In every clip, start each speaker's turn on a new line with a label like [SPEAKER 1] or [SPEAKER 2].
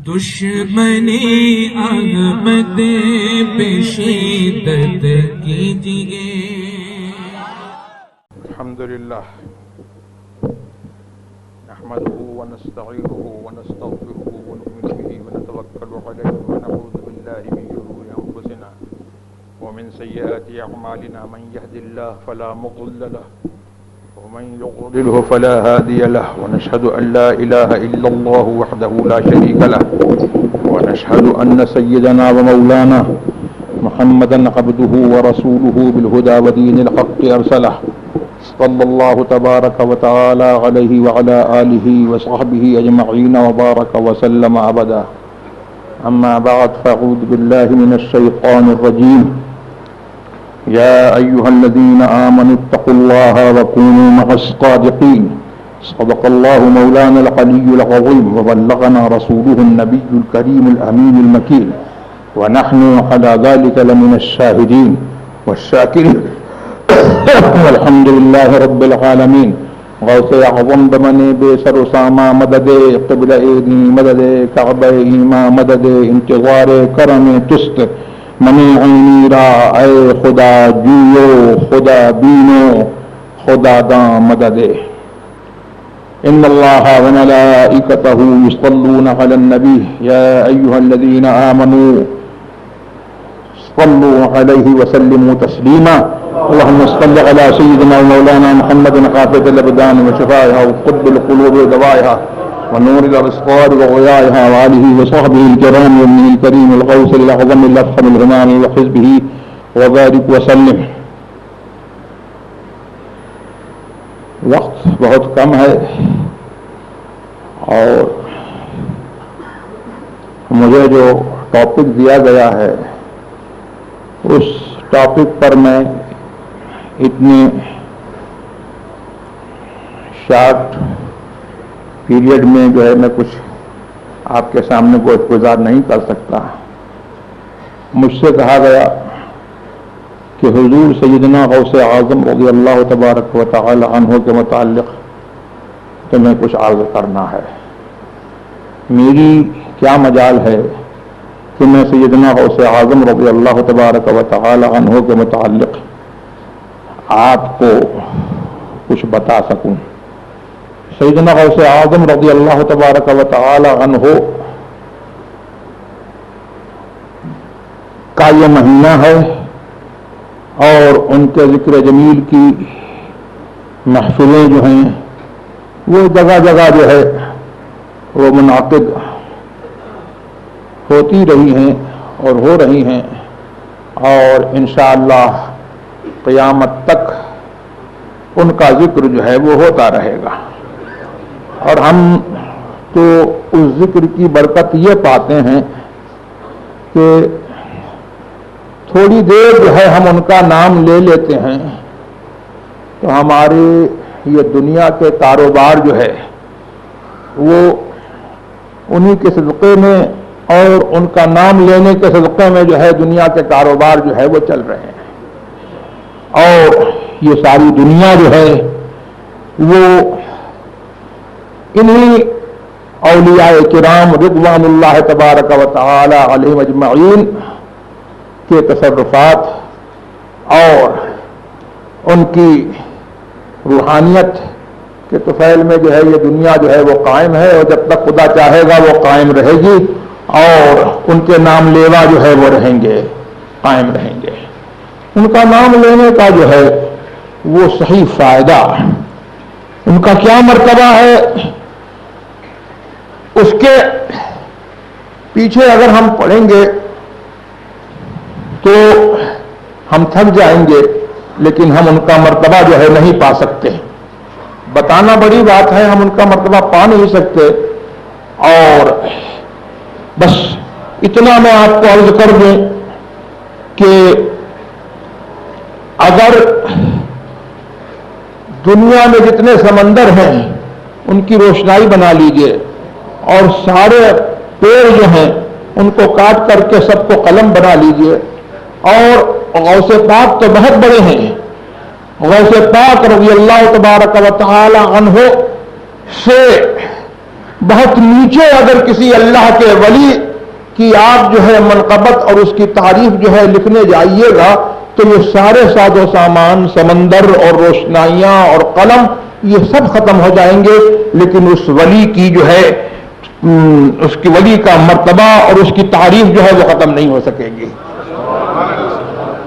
[SPEAKER 1] دشمنی احمد پہ شدت کیجئے.
[SPEAKER 2] الحمدللہ نحمده ونستعینه ونستغفره ونؤمن به ونتوکل علیہ ونعوذ باللہ من شرور انفسنا ومن سیئات اعمالنا من يهد الله فلا مضل له ومن يضلل فلا هادي له ونشهد ان لا اله الا الله وحده لا شريك له ونشهد ان سيدنا ومولانا محمدا عبده ورسوله بالهدى ودين الحق ارسله صلى الله تبارك وتعالى عليه وعلى آله وصحبه أجمعين وبارك وسلم أبدا. أما بعد فأعوذ بالله من الشيطان الرجيم. يا أيها الذين آمنوا اتقوا الله وكونوا مع الصادقين. صدق الله مولانا العلي العظيم وبلغنا رسوله النبي الكريم الأمين المكين ونحن على ذلك لمن الشاهدين والشاكرين والحمد للہ رب العالمین. غوث اعظم بمن بے سر و ساما مدد قبل ایدی مدد کعبہ ایما مدد انتظار کرم تست منی عینی را اے خدا جیو خدا بینو خدا داں مدد. ان اللہ وملائکتہ یصلون علی النبی یا ایہا الذین آمنوا صلوا علیہ وسلموا تسلیما. اللهم صل على سيدنا ومولانا محمد خافض الابدان وشفائها وقطب القلوب ودوائها ونور الابصار وضيائها وآله وصحبه الكرام ومنه الكريم الغوث الاعظم الافخم الغمام وحزبه وبارك وسلم. وقت بہت کم ہے اور مجھے جو ٹاپک دیا گیا ہے اس ٹاپک پر میں اتنے شارٹ پیریڈ میں جو ہے میں کچھ آپ کے سامنے کو گزار نہیں کر سکتا. مجھ سے کہا گیا کہ حضور سیدنا غوث اعظم رضی اللہ تبارک و تعالی عنہ کے متعلق تمہیں کچھ عرض کرنا ہے. میری کیا مجال ہے کہ میں سیدنا غوث اعظم رضی اللہ تبارک و تعالی عنہ کے متعلق آپ کو کچھ بتا سکوں. سیدنا غوث اعظم رضی اللہ تبارک و تعالی عنہ کا یہ مہینہ ہے اور ان کے ذکر جمیل کی محفلیں جو ہیں وہ جگہ جگہ جو ہے وہ منعقد ہوتی رہی ہیں اور ہو رہی ہیں اور انشاءاللہ قیامت تک ان کا ذکر جو ہے وہ ہوتا رہے گا. اور ہم تو اس ذکر کی برکت یہ پاتے ہیں کہ تھوڑی دیر جو ہے ہم ان کا نام لے لیتے ہیں تو ہمارے یہ دنیا کے کاروبار جو ہے وہ انہی کے صدقے میں اور ان کا نام لینے کے صدقے میں جو ہے دنیا کے کاروبار جو ہے وہ چل رہے ہیں. اور یہ ساری دنیا جو ہے وہ انہی اولیاء کرام رضوان اللہ تبارک و تعالی علیہم اجمعین کے تصرفات اور ان کی روحانیت کے طفیل میں جو ہے یہ دنیا جو ہے وہ قائم ہے اور جب تک خدا چاہے گا وہ قائم رہے گی اور ان کے نام لیوا جو ہے وہ رہیں گے قائم رہیں گے. ان کا نام لینے کا جو ہے وہ صحیح فائدہ ان کا کیا مرتبہ ہے اس کے پیچھے اگر ہم پڑھیں گے تو ہم تھک جائیں گے لیکن ہم ان کا مرتبہ جو ہے نہیں پا سکتے. بتانا بڑی بات ہے ہم ان کا مرتبہ پا نہیں سکتے. اور بس اتنا میں آپ کو عرض کر دوں کہ اگر دنیا میں جتنے سمندر ہیں ان کی روشنائی بنا لیجئے اور سارے پیڑ جو ہیں ان کو کاٹ کر کے سب کو قلم بنا لیجئے اور غوث پاک تو بہت بڑے ہیں. غوث پاک رضی اللہ تبارک و تعالی عنہ سے
[SPEAKER 3] بہت نیچے اگر کسی اللہ کے ولی کی آپ جو ہے منقبت اور اس کی تعریف جو ہے لکھنے جائیے گا تو یہ سارے ساز و سامان، سمندر اور روشنائیاں اور قلم، یہ سب ختم ہو جائیں گے، لیکن اس ولی کی جو ہے اس کی ولی کا مرتبہ اور اس کی تعریف جو ہے وہ ختم نہیں ہو سکے گی۔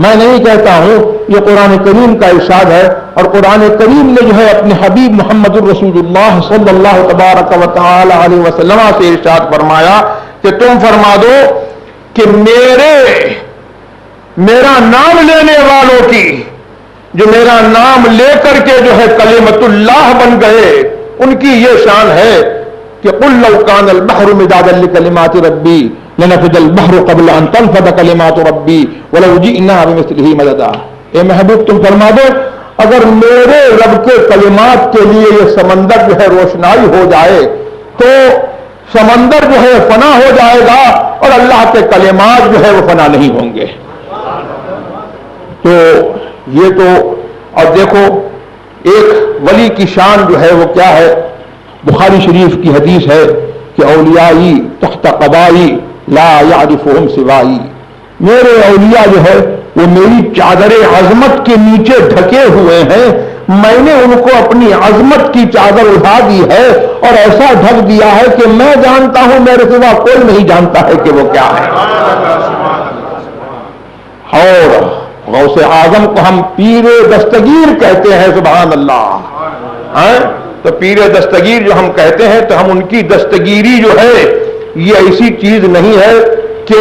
[SPEAKER 3] میں نہیں کہتا ہوں، یہ قرآن کریم کا ارشاد ہے، اور قرآن کریم نے جو ہے اپنے حبیب محمد الرسول اللہ صلی اللہ تبارک و تعالی علیہ وسلم سے ارشاد فرمایا کہ تم فرما دو کہ میرا نام لینے والوں کی، جو میرا نام لے کر کے جو ہے کلمۃ اللہ بن گئے، ان کی یہ شان ہے کہ قل لو کان البحر مدادا لکلمات ربی لنفد البحر قبل ان تنفد کلمات ربی ولو جئنا بمثلہ مددا۔ اے محبوب تم فرما دو اگر میرے رب کے کلمات کے لیے یہ سمندر جو ہے روشنائی ہو جائے تو سمندر جو ہے فنا ہو جائے گا اور اللہ کے کلمات جو ہے وہ فنا نہیں ہوں گے۔ تو یہ تو، اور دیکھو ایک ولی کی شان جو ہے وہ کیا ہے، بخاری شریف کی حدیث ہے کہ اولیائی تحت قبائی لا یعرفہم سوائی، میرے اولیاء جو ہے وہ میری چادر عظمت کے نیچے ڈھکے ہوئے ہیں، میں نے ان کو اپنی عظمت کی چادر اٹھا دی ہے اور ایسا ڈھک دیا ہے کہ میں جانتا ہوں، میرے سوا کوئی نہیں جانتا ہے کہ وہ کیا ہے۔ اور غوث اعظم کو ہم پیر دستگیر کہتے ہیں، سبحان اللہ۔ تو پیر دستگیر جو ہم کہتے ہیں تو ہم ان کی دستگیری جو ہے یہ ایسی چیز نہیں ہے کہ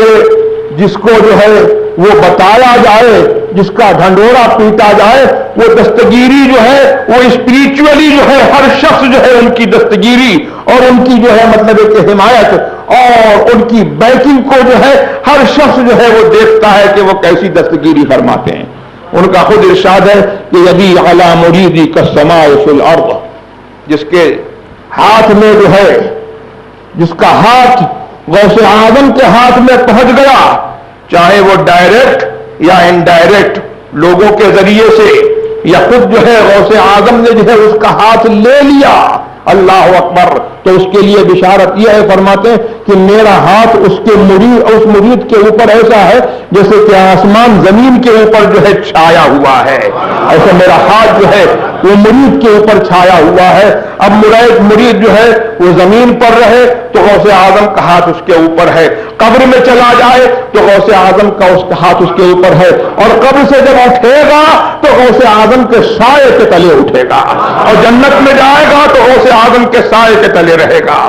[SPEAKER 3] جس کو جو ہے وہ بتایا جائے، جس کا ڈھنڈورا پیٹا جائے۔ وہ دستگیری جو ہے وہ اسپریچولی جو ہے ہر شخص جو ہے ان کی دستگیری اور ان کی جو ہے مطلب ایک حمایت اور ان کی بیکنگ کو جو ہے ہر شخص جو ہے وہ دیکھتا ہے کہ وہ کیسی دستگیری فرماتے ہیں۔ ان کا خود ارشاد ہے کہ یدی علی مریدی کالسماء فی الارض، جس کے ہاتھ میں جو ہے، جس کا ہاتھ غوث اعظم کے ہاتھ میں پہنچ گیا، چاہے وہ ڈائریکٹ یا انڈائریکٹ لوگوں کے ذریعے سے یا خود جو ہے غوث اعظم نے جو ہے اس کا ہاتھ لے لیا، اللہ اکبر، تو اس کے لیے بشارت یہ ہے، فرماتے ہیں کہ میرا ہاتھ اس مرید کے اوپر ایسا ہے جیسے کہ آسمان زمین کے اوپر جو ہے چھایا ہوا ہے، ایسا میرا ہاتھ جو ہے وہ مرید کے اوپر چھایا ہوا ہے۔ اب مرید جو ہے وہ زمین پر رہے تو غوث اعظم کا ہاتھ اس کے اوپر ہے، قبر میں چلا جائے تو غوث اعظم کا اس کا ہاتھ اس کے اوپر ہے، اور قبر سے جب اٹھے گا تو غوث اعظم کے سائے کے تلے اٹھے گا، اور جنت میں جائے گا تو غوث اعظم کے سائے کے تلے رہے گا۔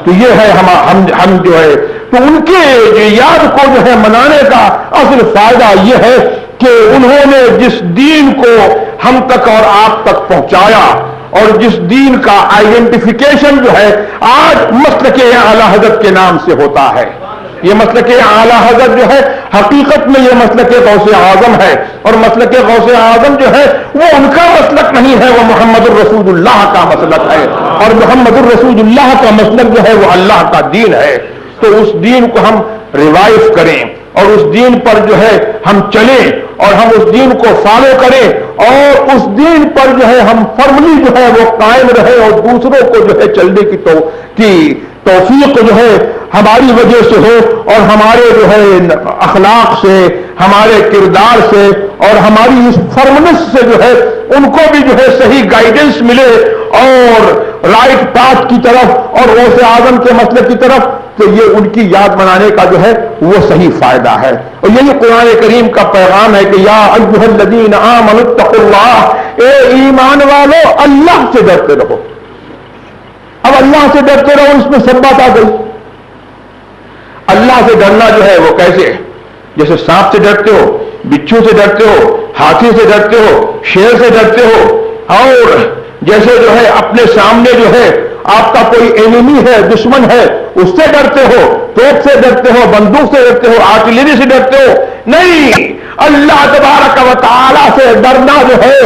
[SPEAKER 3] تو یہ ہے ہم جو ہے تو ان کے یاد کو جو ہے منانے کا اصل فائدہ یہ ہے کہ انہوں نے جس دین کو ہم تک اور آپ تک پہنچایا، اور جس دین کا آئیڈینٹیفیکیشن جو ہے آج مسلک اعلی حضرت کے نام سے ہوتا ہے۔ یہ مسلک اعلی حضرت جو ہے حقیقت میں یہ مسلک غوث اعظم ہے، اور مسلک غوث اعظم جو ہے وہ ان کا مسلک نہیں ہے، وہ محمد الرسول اللہ کا مسلک ہے، اور محمد الرسول اللہ کا مسلک جو ہے وہ اللہ کا دین ہے۔ تو اس دین کو ہم ریوائو کریں اور اس دین پر جو ہے ہم چلیں اور ہم اس دین کو فالو کریں، اور اس دین پر جو ہے ہم فرملی جو ہے وہ قائم رہے، اور دوسروں کو جو ہے چلنے کی توفیق جو ہے ہماری وجہ سے ہو، اور ہمارے جو ہے اخلاق سے، ہمارے کردار سے اور ہماری اس فرمنس سے جو ہے ان کو بھی جو ہے صحیح گائیڈنس ملے اور رائٹ پاتھ کی طرف اور غوث اعظم کے مسلک کی طرف، تو یہ ان کی یاد منانے کا جو ہے وہ صحیح فائدہ ہے۔ اور یہی قرآن کریم کا پیغام ہے کہ یا ایھا الذین آمنوا اتقوا اللہ، اے ایمان والو اللہ سے ڈرتے رہو۔ اب اللہ سے ڈرتے رہو، اس میں سب بات آ گئی۔ اللہ سے ڈرنا جو ہے وہ کیسے؟ جیسے سانپ سے ڈرتے ہو، بچھو سے ڈرتے ہو، ہاتھی سے ڈرتے ہو، شیر سے ڈرتے ہو، اور جیسے جو ہے اپنے سامنے جو ہے آپ کا کوئی اینیمی ہے، دشمن ہے، اس سے ڈرتے ہو، توپ سے ڈرتے ہو، بندوق سے ڈرتے ہو، آرٹلری سے ڈرتے ہو، نہیں، اللہ تبارک و تعالی سے ڈرنا جو ہے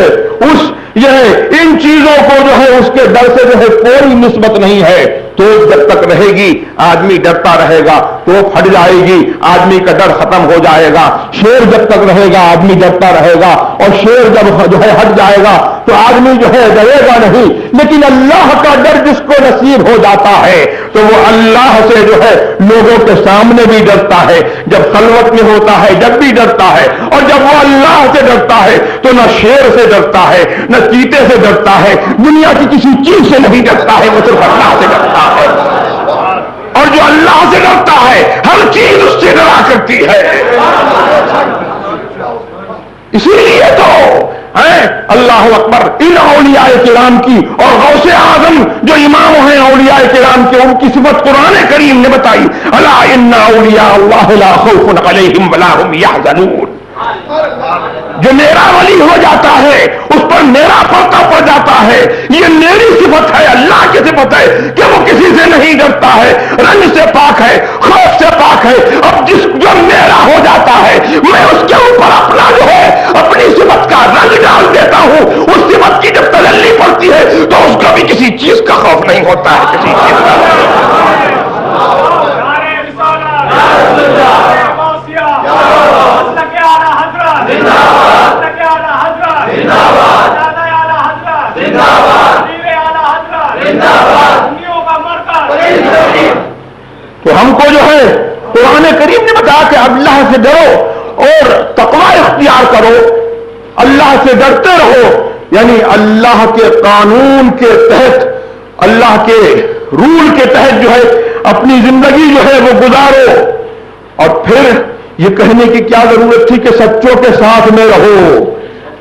[SPEAKER 3] ان چیزوں کو جو ہے اس کے ڈر سے جو ہے کوئی نسبت نہیں ہے۔ تو جب تک رہے گی آدمی ڈرتا رہے گا، تو پھٹ جائے گی، آدمی کا ڈر ختم ہو جائے گا. شیر جب تک رہے گا آدمی ڈرتا رہے گا، اور شیر جب جو ہے ہٹ جائے گا تو آدمی جو ہے ڈرے گا نہیں. لیکن اللہ کا ڈر جس کو نصیب ہو جاتا ہے تو وہ اللہ سے جو ہے لوگوں کے سامنے بھی ڈرتا ہے، جب خلوت میں ہوتا ہے جب بھی ڈرتا ہے. اور جب وہ اللہ سے ڈرتا ہے تو نہ شیر سے ڈرتا ہے نہ چیتے سے ڈرتا ہے، دنیا کی کسی چیز سے نہیں ڈرتا ہے، وہ صرف اللہ سے ڈرتا ہے. اور جو اللہ سے ڈرتا ہے ہر چیز اس سے ڈرا کرتی ہے. اسی لیے تو اللہ اکبر ان اولیاء کرام کی اور غوث اعظم جو امام ہیں اولیاء کرام کے، ان کی صفت قرآن کریم نے بتائی. الا ان اولیاء اللہ لا خوف علیہم ولا هم يحزنون. جو میرا ولی ہو جاتا ہے اس پر میرا پردہ پڑ جاتا ہے. یہ میری صفت ہے، اللہ کی صفت ہے کہ وہ کسی سے نہیں ڈرتا ہے، رنج سے پاک ہے، خوف سے پاک ہے. اب جو میرا ہو جاتا ہے میں اس کے اوپر اپنا جو ہے اپنی صفت کا رنگ ڈال دیتا ہوں. اس صفت کی جب تجلی پڑتی ہے تو اس کا بھی کسی چیز کا خوف نہیں ہوتا ہے، کسی چیز کا. تو ہم کو جو ہے قرآن کریم نے بتایا کہ اللہ سے ڈرو اور تقوی اختیار کرو، اللہ سے ڈرتے رہو، یعنی اللہ کے قانون کے تحت، اللہ کے رول کے تحت جو ہے اپنی زندگی جو ہے وہ گزارو. اور پھر یہ کہنے کی کیا ضرورت تھی کہ سچوں کے ساتھ میں رہو،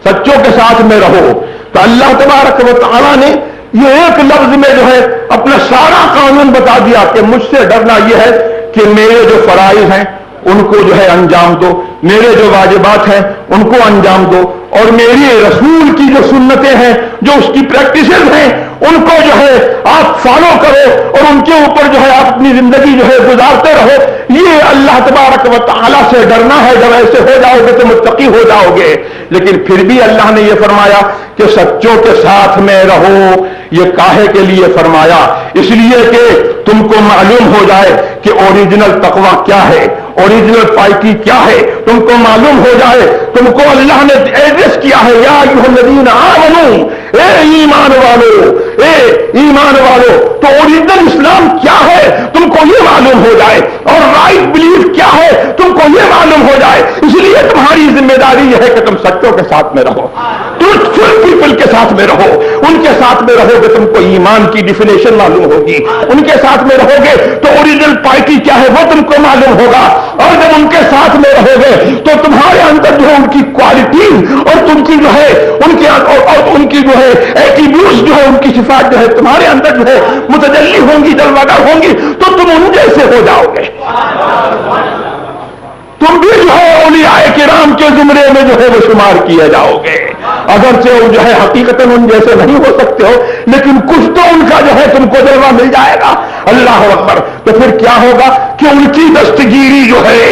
[SPEAKER 3] سچوں کے ساتھ میں رہو. تو اللہ تبارک و تعالیٰ نے یہ ایک لفظ میں جو ہے اپنا سارا قانون بتا دیا کہ مجھ سے ڈرنا یہ ہے کہ میرے جو فرائض ہیں ان کو جو ہے انجام دو، میرے جو واجبات ہیں ان کو انجام دو، اور میری رسول کی جو سنتیں ہیں جو اس کی پریکٹسز ہیں ان کو جو ہے آپ فالو کرو اور ان کے اوپر جو ہے آپ اپنی زندگی جو ہے گزارتے رہو. یہ اللہ تبارک و تعالیٰ سے ڈرنا ہے. جب ایسے ہو جاؤ گے تو متقی ہو جاؤ گے. لیکن پھر بھی اللہ نے یہ فرمایا کہ سچوں کے ساتھ میں رہو. یہ کاہے کے لیے فرمایا؟ اس لیے کہ تم کو معلوم ہو جائے کہ اوریجنل تقوی کیا ہے، اوریجنل پائٹی کیا ہے، تم کو معلوم ہو جائے. تم کو اللہ نے ایڈریس کیا ہے یا ایھا الذین آمنو، اے ایمان والو، اے ایمان والو. تو اوریجنل اسلام کیا ہے تم کو یہ معلوم ہو جائے، اور رائٹ بلیف کیا ہے تم کو یہ معلوم ہو جائے. اس لیے تمہاری ذمہ داری یہ ہے کہ تم سچوں کے ساتھ میں رہو، ٹروتفل پیپل کے ساتھ میں رہو. ان کے ساتھ میں رہو گے تم کو ایمان کی ڈیفینیشن معلوم ہوگی، ان کے ساتھ میں رہو گے تو اوریجنل پارٹی کیا ہے وہ تم کو معلوم ہوگا. اور جب ان کے ساتھ میں رہو گے تو تمہارے اندر جو ہے ان کی کوالٹیز اور تم کی جو ہے ان کے اور ان کی جو ہے ایٹریبیوٹس جو ہے ان کی صفات جو ہے تمہارے اندر جو ہے متجلی ہوں گی، جلوگر ہوں گی، تو تم ان جیسے ہو جاؤ گے. تم بھی جو ہے اولیاء کرام کے زمرے میں جو ہے وہ شمار کیے جاؤ گے. اگرچہ وہ جو ہے حقیقتاً ان جیسے نہیں ہو سکتے ہو، لیکن کچھ تو ان کا جو ہے تم کو جلوہ مل جائے گا. اللہ اکبر. تو پھر کیا ہوگا کہ ان کی دستگیری جو ہے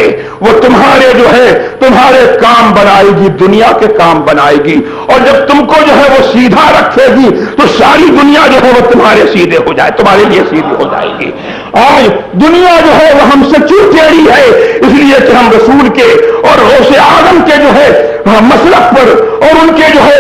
[SPEAKER 3] وہ تمہارے جو ہے تمہارے کام بنائے گی، دنیا کے کام بنائے گی. اور جب تم کو جو ہے وہ سیدھا رکھے گی تو ساری دنیا جو ہے وہ تمہارے سیدھے ہو جائے، تمہارے لیے سیدھی ہو جائے گی. آج دنیا جو ہے وہ ہم سے کیوں ٹیڑھی ہے؟ اس لیے کہ ہم رسول کے اور غوث اعظم کے جو ہے مسلک پر اور ان کے جو ہے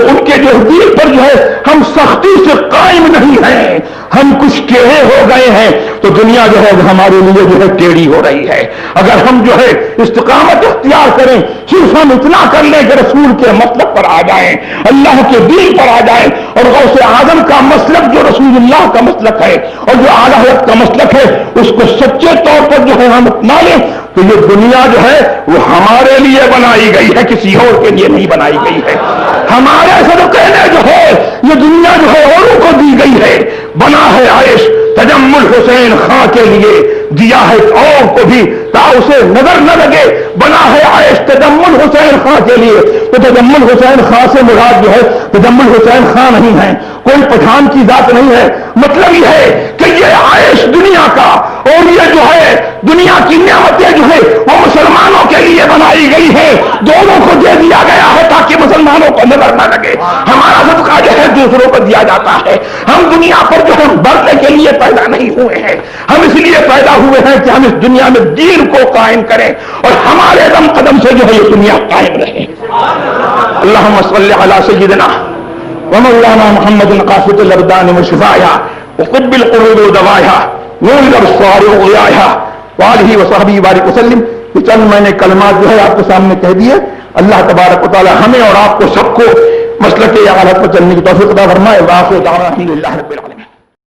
[SPEAKER 3] ان کے جو دین پر جو ہے ہم سختی سے قائم نہیں ہیں، ہم کچھ ٹیڑھے ہو گئے ہیں تو دنیا جو ہے ہمارے لیے جو ہے ٹیڑھی ہو رہی ہے. اگر ہم جو ہے استقامت اختیار کریں، صرف ہم اتنا کر لیں کہ رسول کے مسلک پر آ جائیں، اللہ کے دین پر آ جائیں، اور غوث اعظم کا مسلک جو رسول اللہ کا مسلک ہے اور جو اعلیٰ حضرت کا مسلک ہے اس کو سچے طور پر جو ہے ہم اپنا لیں، تو یہ دنیا جو ہے وہ ہمارے لیے بنائی گئی ہے، کسی اور کے لیے نہیں بنائی گئی ہے. ہمارے سب کہنے جو ہے یہ دنیا جو ہے اوروں کو دی گئی ہے. بنا ہے عائش تجمل حسین خاں کے لیے، دیا ہے اور کو بھی تا اسے نظر نہ لگے. بنا ہے عائش تجمل حسین خاں کے لیے. تو تجمل حسین خاں سے مراد جو ہے تجمل حسین خاں نہیں ہے، کوئی پٹھان کی ذات نہیں ہے. مطلب یہ ہے کہ یہ عائش دنیا کا اور یہ جو ہے دنیا کی نعمتیں جو ہے وہ مسلمانوں کے لیے بنائی گئی ہے، دونوں کو دے دیا گیا ہے تاکہ مسلمانوں کو نظر نہ لگے. ہمارا صدقہ جو ہے دوسروں کو دیا جاتا ہے. ہم دنیا پر جو ہم بڑھنے کے لیے پیدا نہیں ہوئے ہیں، ہم اس لیے پیدا ہوئے ہیں کہ ہم اس دنیا میں دین کو قائم کریں اور ہمارے دم قدم سے جو ہے یہ دنیا قائم رہے. اللہم صلی علی سیدنا ومولانا محمد قاصد الابدان وشفائها وقطب القلوب ودوائها نور الابصار وضیائها وآلہ وصحبہ بارک وسلم. یہ چند میں نے کلمات جو ہے آپ کے سامنے کہہ دیے. اللہ تبارک و تعالی ہمیں اور آپ کو سب کو مسلک اعلیٰ پر چلنے کی توفیق عطا فرمائے. وآخر دعوانا الحمدللہ رب العالمین.